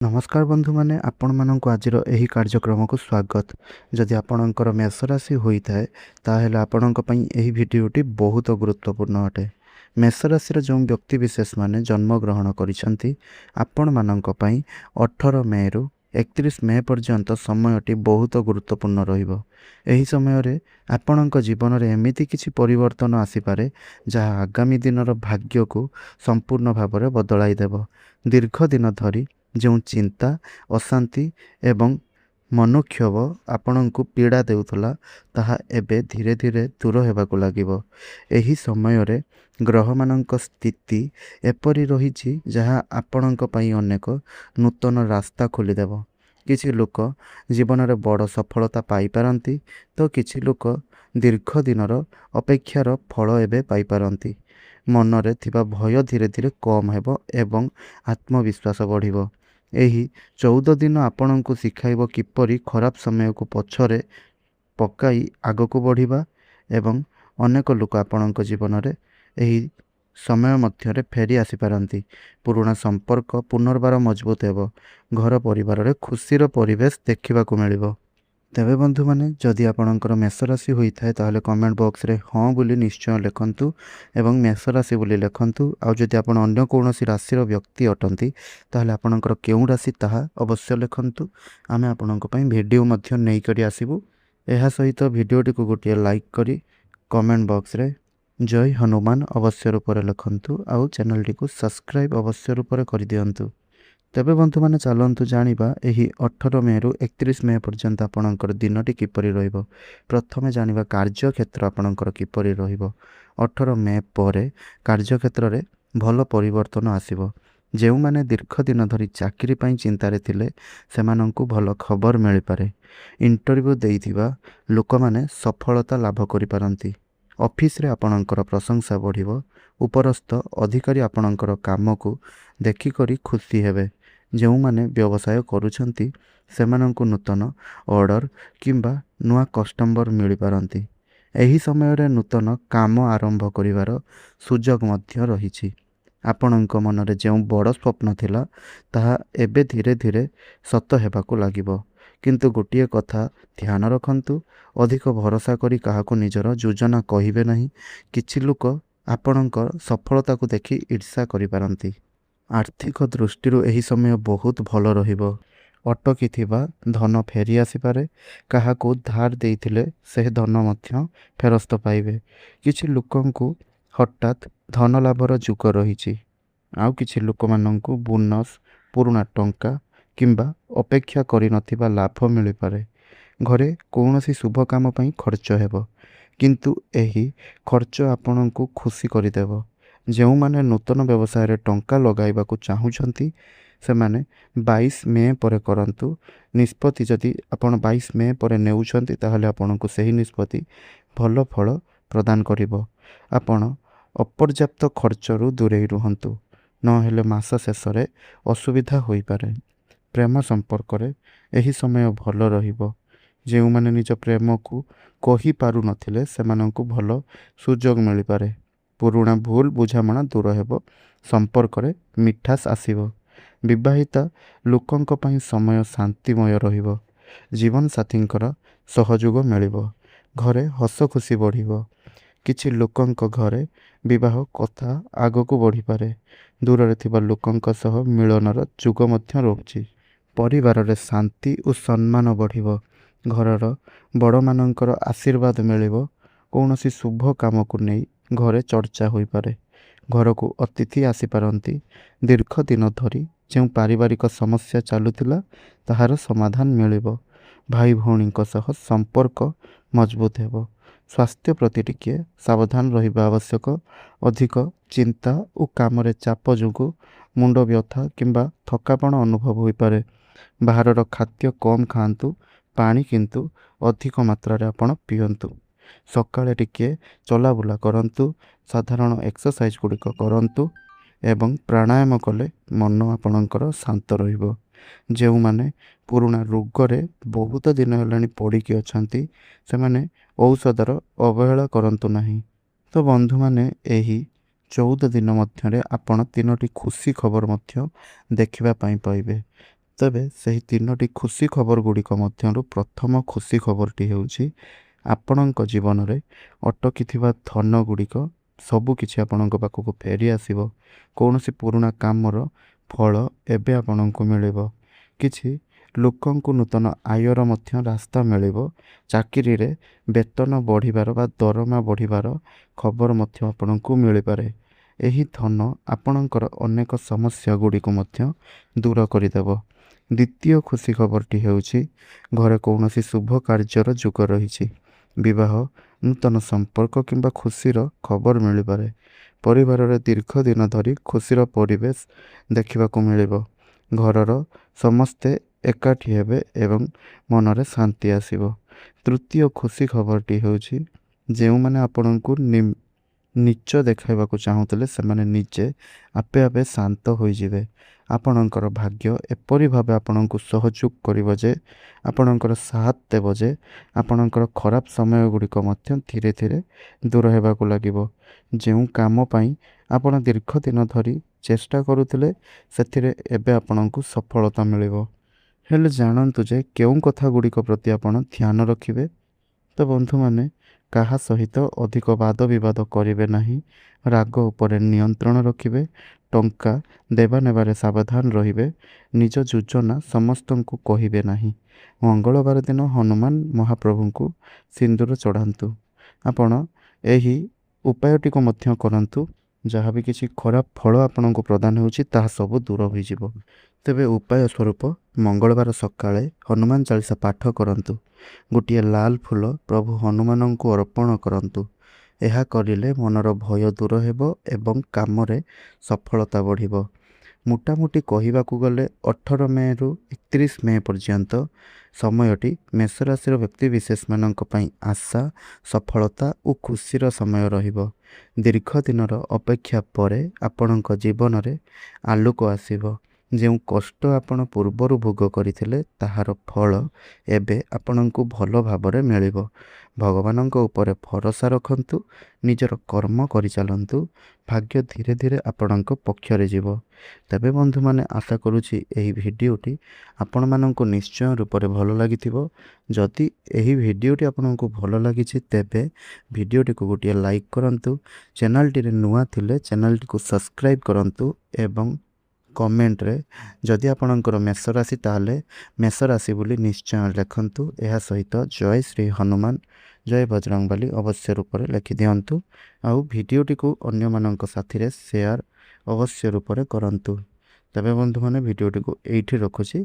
नमस्कार बंधु माने आपण मानक आज यही कार्यक्रम को स्वागत। जदि आपणकर मेष राशि होता है ताहले आपणक पई एही भिडियोटी बहुत गुरुत्वपूर्ण अटे। मेष राशि जो व्यक्ति विशेष माने जन्म ग्रहण करिसेंती आपण मानक पई 18 मे रु 31 मे पर्यंत समयटी बहुत गुरुत्वपूर्ण रहिबो। एही समय रे आपणक जीवन रे एमिति किछि परिवर्तन आसीपारे जहाँ आगामी दिनर भाग्य को संपूर्ण भाव में बदलाई देबो। दीर्घ दिन धरी जो चिंता अशांति एवं मनोक्षोभ आपणको पीड़ा देउथला ताहा एबे धीरे धीरे दूर हेबाकु लागिबो। एही समय रे ग्रह मानक स्थिति एपरि रहिछि जहाँ आपणक पई अनेक नूतन रास्ता खोली देबो। किछि लोक जीवन रे बड़ सफलता पाई पारंती तो किछि लोक दीर्घ दिनर अपेक्षार फल एबे पाई पारंती। मन रे थिबा भय धीरे धीरे कम हेबो एवं आत्मविश्वास बढ़िबो। एही 14 दिन आपणको शिखाइब किपरि खराब समय को पछरे पकाई आगको बढ़िबा एवं अनेक लोक आपणको जीवन रे एही समय मध्यरे फेरी आसी पारंती। पुराना संपर्क पुनर्बार मजबूत हेबो। घर परिवार रे खुशीर परिवेश देखिबाकू मिलिबो। तेबे बंधु माने जदि आपणकर मेष राशि होता है ताहले कमेंट बॉक्स रे हाँ बोली निश्चय लिखंतु एवं मेष राशि बोली लिखंतु। आउ जदि आपण अन्य कोनोसी राशिर व्यक्ति अटंती ताहले आपणकर केउ राशि ताहा अवश्य लिखंतु। आमे आपणक पई वीडियो मध्य नै करी आसीबु। एहा सहित वीडियोटी को गोटे लाइक करी कमेंट बॉक्स रे जय हनुमान अवश्य रूप रे लिखंतु। आउ चैनल टी को सब्सक्राइब अवश्य रूप रे करि दियंतु। तेबे बंधु माने चलंतु जानिबा एही 18 मे रु 31 मे पर्यंत आपणकर दिनटी किपरि रहिबो। प्रथमे जानिबा कार्य क्षेत्र आपणकर किपरि रहिबो। 18 मे परे कार्य क्षेत्र रे भल परिवर्तन आसीबो। जेउ माने दीर्घ दिन धरी चाकरी पई चिंतारे थिले सेमानंकु भल खबर मिलि पारे। इंटरव्यू देइथिबा लोक माने सफलता लाभ करि पारंती। ऑफिस रे आपणकर प्रशंसा बढ़िबो। उपरस्थ अधिकारी आपणकर काम को देखि करी खुशी हेबे। जो माने व्यवसाय करुछंती सेमानंकु नूतन ऑर्डर किंबा नुआ कस्टमर मिलि पारंती। एही समय रे नूतन काम आरंभ करिवार सुजोग मध्य रहिछि। आपणक मनरे जो बड़ स्वप्न थिला ताहा एबे धीरे धीरे सत हेबाकू लागिबो। किंतु गोटिए कथा ध्यान रखंतु, अधिक भरोसा करी काहाकू निजर योजना कहिबे नहीं। किछि लोक आपणकर सफलता को देखि ईर्षा करि पारंती। आर्थिक दृष्टि एही समय बहुत भल रहिबो। अटकी थिबा धन फेरी आसीपारे। काहाकू धार देइथिले से धन मध्य फेरस्त पाइबे। किछि लोकंकु हठात धन लाभर जुग रहिछि। आउ किछि लोक मानंकु बोनस पुराना टंका किंबा अपेक्षा करि नथिबा लाभ मिलि पारे। घरे कौनसी शुभ काम पई खर्च हेबो, किंतु एही खर्च आपणंकु खुशी करिदेबो। जो माने नूतन व्यवसाय रे टंका लगाइबा को चाहुछंती से माने 22 मे परे करंतु। निष्पत्ति जदि आपण 22 मे परे नेउछंती ताहले आपणको सही निष्पत्ति भल फल प्रदान करिवो। आपण अपर्याप्त खर्चरू दूरे रुहंतु, न हेले मास शेष रे असुविधा होई पारे। प्रेम संपर्क रे एही समय भल रहिबो। जे माने निज प्रेम को कहि पारु नथिले सेमानंकु भल सुजोग मिलि पारे। पुराना भूल बुझामणा दूर हेबो। संपर्क रे मिठास आसीबो। विवाहिता लोकंक पई समय शांतिमय रहिबो। जीवन साथींकर सहयोग मिलिबो। घरे हस खुशी बढ़िबो। किछि लोकंक घरे विवाह कथा आगको बढ़ी पारे। दूर रे थिबा लोकंक सह मिलनर जुग मध्य रहुछि। परिवार रे शांति और सम्मान बढ़िबो। घरर बड़ मानंकर आशीर्वाद मिलिबो। कौनसी शुभ काम को नहीं घरे चर्चा होई पारे। घर को अतिथि आसी पारंती। दीर्घ दिन धरी जो पारिवारिक समस्या चलुथिला ताहार समाधान मिलिबो। भाई भौणीक सह संपर्क मजबूत हेबो। स्वास्थ्य प्रति टिके सावधान रहिबा आवश्यक। अधिक चिंता और काम रे चाप जोगु मुंड व्यथा किंबा थकापण अनुभव होई पारे। बाहरर खाद्य कम खांतु। पानी किंतु अधिक मात्रा रे आपण पियंतु। सकाळे टिके चलाबुला करंतु। साधारण एक्सरसाइज गुड़िक करंतु एवं प्राणायाम कले मन आपणकर शांत रहिबो। जो माने पुराना रोग रे बहुत दिन हेलानी पड़िकी अछंती से माने औषधर अवहेला करंतु नहीं। तो बंधु माने एही 14 दिन मध्य आपण 3टी खुशी खबर मध्य देखिबा पाई पाइबे। ତେବେ ସେହି 3ଟି ଖୁସି ଖବର ଗୁଡ଼ିକ ମଧ୍ୟରୁ ପ୍ରଥମ ଖୁସି ଖବରଟି ହେଉଛି ଆପଣଙ୍କ ଜୀବନରେ ଅଟକିଥିବା ଧନ ଗୁଡ଼ିକ ସବୁକିଛି ଆପଣଙ୍କ ପାଖକୁ ଫେରି ଆସିବ। କୌଣସି ପୁରୁଣା କାମର ଫଳ ଏବେ ଆପଣଙ୍କୁ ମିଳିବ। କିଛି ଲୋକଙ୍କୁ ନୂତନ ଆୟର ମଧ୍ୟ ରାସ୍ତା ମିଳିବ। ଚାକିରିରେ ବେତନ ବଢ଼ିବାର ବା ଦରମା ବଢ଼ିବାର ଖବର ମଧ୍ୟ ଆପଣଙ୍କୁ ମିଳିପାରେ। ଏହି ଧନ ଆପଣଙ୍କର ଅନେକ ସମସ୍ୟା ଗୁଡ଼ିକୁ ମଧ୍ୟ ଦୂର କରିଦେବ। ଦ୍ୱିତୀୟ ଖୁସି ଖବରଟି ହେଉଛି ଘରେ କୌଣସି ଶୁଭ କାର୍ଯ୍ୟର ଯୋଗ ରହିଛି। ବିବାହ, ନୂତନ ସମ୍ପର୍କ କିମ୍ବା ଖୁସିର ଖବର ମିଳିପାରେ। ପରିବାରରେ ଦୀର୍ଘ ଦିନ ଧରି ଖୁସିର ପରିବେଶ ଦେଖିବାକୁ ମିଳିବ। ଘରର ସମସ୍ତେ ଏକାଠି ହେବେ ଏବଂ ମନରେ ଶାନ୍ତି ଆସିବ। ତୃତୀୟ ଖୁସି ଖବରଟି ହେଉଛି ଯେଉଁମାନେ ଆପଣଙ୍କୁ ନୀଚ ଦେଖାଇବାକୁ ଚାହୁଁଥିଲେ ସେମାନେ ନିଜେ ଆପେ ଆପେ ଶାନ୍ତ ହୋଇଯିବେ। ଆପଣଙ୍କର ଭାଗ୍ୟ ଏପରି ଭାବେ ଆପଣଙ୍କୁ ସହଯୋଗ କରିବ ଯେ ଆପଣଙ୍କର ସାଥ ଦେବ ଯେ ଆପଣଙ୍କର ଖରାପ ସମୟ ଗୁଡ଼ିକ ମଧ୍ୟ ଧୀରେ ଧୀରେ ଦୂର ହେବାକୁ ଲାଗିବ। ଯେଉଁ କାମ ପାଇଁ ଆପଣ ଦୀର୍ଘ ଦିନ ଧରି ଚେଷ୍ଟା କରୁଥିଲେ ସେଥିରେ ଏବେ ଆପଣଙ୍କୁ ସଫଳତା ମିଳିବ। ହେଲେ ଜାଣନ୍ତୁ ଯେ କେଉଁ କଥା ଗୁଡ଼ିକ ପ୍ରତି ଆପଣ ଧ୍ୟାନ ରଖିବେ। ତ ବନ୍ଧୁମାନେ, କାହା ସହିତ ଅଧିକ ବାଦ ବିବାଦ କରିବେ ନାହିଁ। ରାଗ ଉପରେ ନିୟନ୍ତ୍ରଣ ରଖିବେ। ଟଙ୍କା ଦେବା ନେବାରେ ସାବଧାନ ରହିବେ। ନିଜ ଯୋଜନା ସମସ୍ତଙ୍କୁ କହିବେ ନାହିଁ। ମଙ୍ଗଳବାର ଦିନ ହନୁମାନ ମହାପ୍ରଭୁଙ୍କୁ ସିନ୍ଦୁର ଚଢ଼ାନ୍ତୁ। ଆପଣ ଏହି ଉପାୟଟିକୁ ମଧ୍ୟ କରନ୍ତୁ। ଯାହା ବି କିଛି ଖରାପ ଫଳ ଆପଣଙ୍କୁ ପ୍ରଦାନ ହେଉଛି ତାହା ସବୁ ଦୂର ହୋଇଯିବ। ତେବେ ଉପାୟ ସ୍ୱରୂପ ମଙ୍ଗଳବାର ସକାଳେ ହନୁମାନ ଚାଳିଶା ପାଠ କରନ୍ତୁ। ଗୋଟିଏ ଲାଲ ଫୁଲ ପ୍ରଭୁ ହନୁମାନଙ୍କୁ ଅର୍ପଣ କରନ୍ତୁ। ଏହା କରିଲେ ମନର ଭୟ ଦୂର ହେବ ଏବଂ କାମରେ ସଫଳତା ବଢ଼ିବ। ମୋଟାମୋଟି କହିବାକୁ ଗଲେ 18 ମେରୁ 31 ମେ ପର୍ଯ୍ୟନ୍ତ ସମୟଟି ମେଷ ରାଶିର ବ୍ୟକ୍ତିବିଶେଷମାନଙ୍କ ପାଇଁ ଆଶା, ସଫଳତା ଓ ଖୁସିର ସମୟ ରହିବ। ଦୀର୍ଘ ଦିନର ଅପେକ୍ଷା ପରେ ଆପଣଙ୍କ ଜୀବନରେ ଆଲୋକ ଆସିବ। ଯେଉଁ କଷ୍ଟ ଆପଣ ପୂର୍ବରୁ ଭୋଗ କରିଥିଲେ ତାହାର ଫଳ ଏବେ ଆପଣଙ୍କୁ ଭଲ ଭାବରେ ମିଳିବ। ଭଗବାନଙ୍କ ଉପରେ ଭରସା ରଖନ୍ତୁ। ନିଜର କର୍ମ କରିଚାଲନ୍ତୁ। ଭାଗ୍ୟ ଧୀରେ ଧୀରେ ଆପଣଙ୍କ ପକ୍ଷରେ ଯିବ। ତେବେ ବନ୍ଧୁମାନେ, ଆଶା କରୁଛି ଏହି ଭିଡ଼ିଓଟି ଆପଣମାନଙ୍କୁ ନିଶ୍ଚୟ ରୂପରେ ଭଲ ଲାଗିଥିବ। ଯଦି ଏହି ଭିଡ଼ିଓଟି ଆପଣଙ୍କୁ ଭଲ ଲାଗିଛି ତେବେ ଭିଡ଼ିଓଟିକୁ ଗୋଟିଏ ଲାଇକ୍ କରନ୍ତୁ। ଚ୍ୟାନେଲଟିରେ ନୂଆ ଥିଲେ ଚ୍ୟାନେଲଟିକୁ ସବସ୍କ୍ରାଇବ୍ କରନ୍ତୁ ଏବଂ କମେଣ୍ଟରେ ଯଦି ଆପଣଙ୍କର ମେଷ ରାଶି ତାହେଲେ ମେଷ ରାଶି ବୋଲି ନିଶ୍ଚୟ ଲେଖନ୍ତୁ। ଏହା ସହିତ ଜୟ ଶ୍ରୀ ହନୁମାନ, ଜୟ ବଜରଙ୍ଗବାଲି ଅବଶ୍ୟ ରୂପରେ ଲେଖିଦିଅନ୍ତୁ। ଆଉ ଭିଡ଼ିଓଟିକୁ ଅନ୍ୟମାନଙ୍କ ସାଥିରେ ସେୟାର ଅବଶ୍ୟ ରୂପରେ କରନ୍ତୁ। ତେବେ ବନ୍ଧୁମାନେ, ଭିଡ଼ିଓଟିକୁ ଏଇଠି ରଖୁଛି।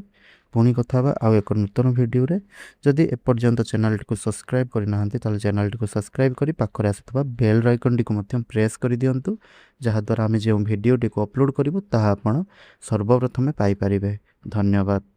ପୁଣି କଥା ହେବା ଆଉ ଏକ ନୂତନ ଭିଡ଼ିଓରେ। ଯଦି ଏପର୍ଯ୍ୟନ୍ତ ଚ୍ୟାନେଲଟିକୁ ସବସ୍କ୍ରାଇବ୍ କରିନାହାନ୍ତି ତାହେଲେ ଚ୍ୟାନେଲଟିକୁ ସବସ୍କ୍ରାଇବ୍ କରି ପାଖରେ ଆସୁଥିବା ବେଲ୍ ଆଇକନ୍ଟିକୁ ମଧ୍ୟ ପ୍ରେସ୍ କରିଦିଅନ୍ତୁ। ଯାହାଦ୍ୱାରା ଆମେ ଯେଉଁ ଭିଡ଼ିଓଟିକୁ ଅପଲୋଡ଼ କରିବୁ ତାହା ଆପଣ ସର୍ବପ୍ରଥମେ ପାଇପାରିବେ। ଧନ୍ୟବାଦ।